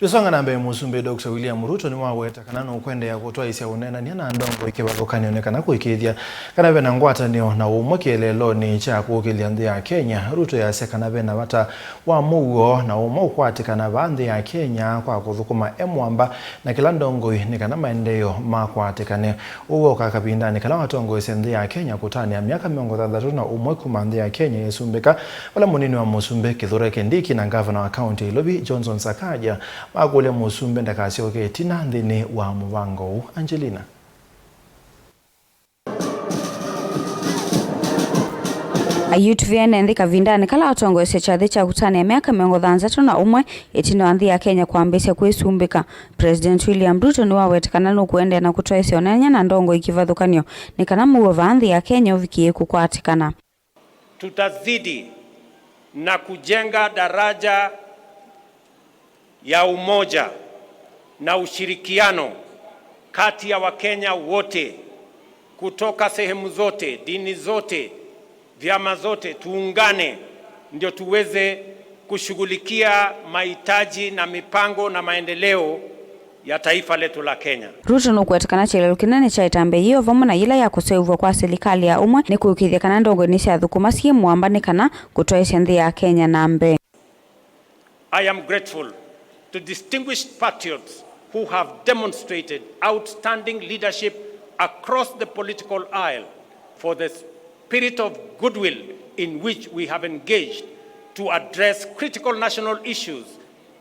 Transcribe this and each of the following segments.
Tusonga nambe musumbe Dr. William Ruto niwaweta kana nukuendeea kutwaiisya uneenan'ya na ndongoi kivathukan'yo kana kuikiithya kana vena ngwatanio na uumwe kieleeloni cha kukilya nthi ya Kenya. Ruto yase kana vena vata wa muuo na uumwe ukwatikana va nthi ya Kenya kwa kuthukuma emwamba na kila ndongoi ni kana maendeleo makwatikane uwo kavindani kana watongoesya nthi ya Kenya kutania myaka 60 na uumwe kuma nthi ya Kenya yesumbika wala munini wa musumbe Kithure Kindiki na gavana wa county Ilovi Johnston Sakaja magule musumbe ndakasyoke tina nthini wa muvango Angelina. Ayutu enenthi kavindani kala watongoesya chathi cha kutania myaka 60 na uumwe itino wa nthi ya Kenya kwambisya kwisumbika. President William Ruto niwaweta kana nukuendeea na kutwaiisya uneenan'ya na ndongoi kivathukan'yo ni kana muuo va nthi ya Kenya uvikie kukwatikana. Tutazidi na kujenga daraja ya umoja na ushirikiano kati ya Wakenya wote kutoka sehemu zote, dini zote, vyama zote. Tuungane ndio tuweze kushughulikia mahitaji na mipango na maendeleo ya taifa letu la Kenya. Ruto nukwetekana chilelo kinene cha itambe hiyo vamo na ila ya kuseuvwa kwa serikali ya uumwe ni kuikiithya kana ndongoi ni syathukuma sie mwambani kana kutwaiisya nthi ya Kenya nambe. I am grateful to distinguished patriots who have demonstrated outstanding leadership across the political aisle for the spirit of goodwill in which we have engaged to address critical national issues,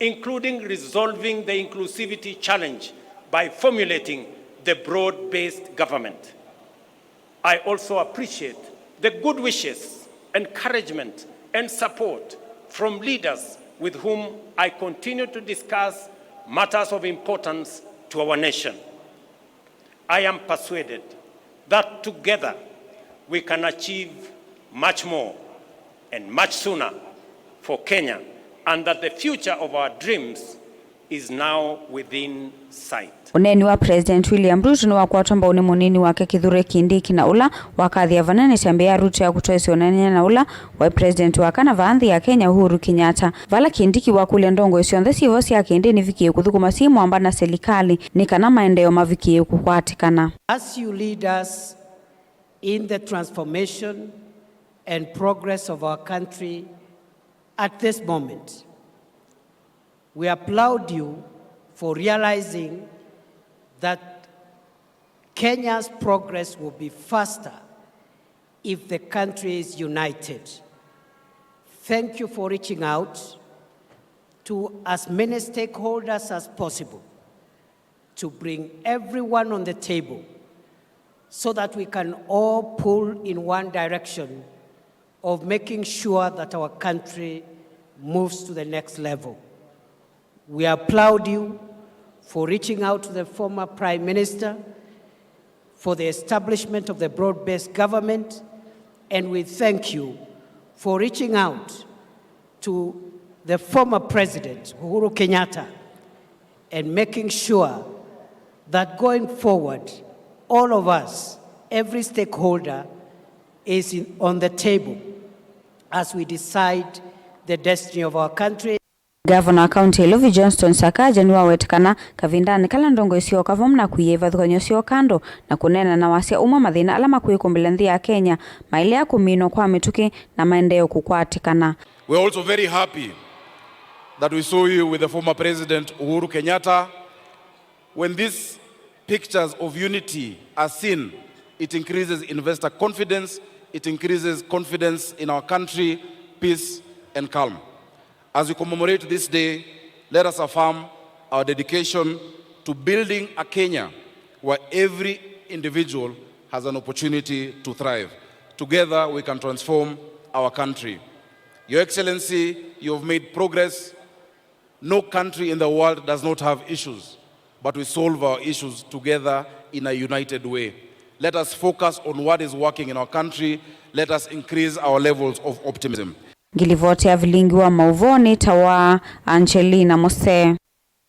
including resolving the inclusivity challenge by formulating the broad-based government. I also appreciate the good wishes, encouragement, and support from leaders with whom I continue to discuss matters of importance to our nation. I am persuaded that together we can achieve much more and much sooner for Kenya, and that the future of our dreams is now within sight. Uneni wa President William Ruto ni wakwatamba uni munini wake Kithure Kindiki na ula wakathia vanene siambia Ruto ya kutwaiisya uneenan'ya na ula wa President wakana va nthi ya Kenya Uhuru Kenyatta. Vala Kindiki wakulya ndongoi syonthe sivo sya kindi nivikie kuthukuma si mwamba na serikali ni kana maendeleo mavikie kukwatikana. As you lead us in the transformation and progress of our country at this moment, we applaud you for realizing that Kenya's progress will be faster if the country is united. Thank you for reaching out to as many stakeholders as possible to bring everyone on the table so that we can all pull in one direction of making sure that our country moves to the next level. We applaud you for reaching out to the former Prime Minister for the establishment of the broad-based government, and we thank you for reaching out to the former President, Uhuru Kenyatta, and making sure that going forward, all of us, every stakeholder, is on the table as we decide the destiny of our country. Gavana wa county Ilovi Johnston Sakaja niwawetekana kavindani kala ndongoi syoka vamo na kuiya ivathukan'yo syo kando na kunena na wasya uumwe mathina ala makwikumbila nthi ya Kenya maile ya kumino kwa mituki na maendeleo kukwatikana. We're also very happy that we saw you with the former President Uhuru Kenyatta. When these pictures of unity are seen, it increases investor confidence, it increases confidence in our country, peace and calm. As we commemorate this day, let us affirm our dedication to building a Kenya where every individual has an opportunity to thrive. Together, we can transform our country. Your Excellency, you have made progress. No country in the world does not have issues, but we solve our issues together in a united way. Let us focus on what is working in our country. Let us increase our levels of optimism. Ngilivote ya vilingi wa mauvoni tawa Angelina Mose.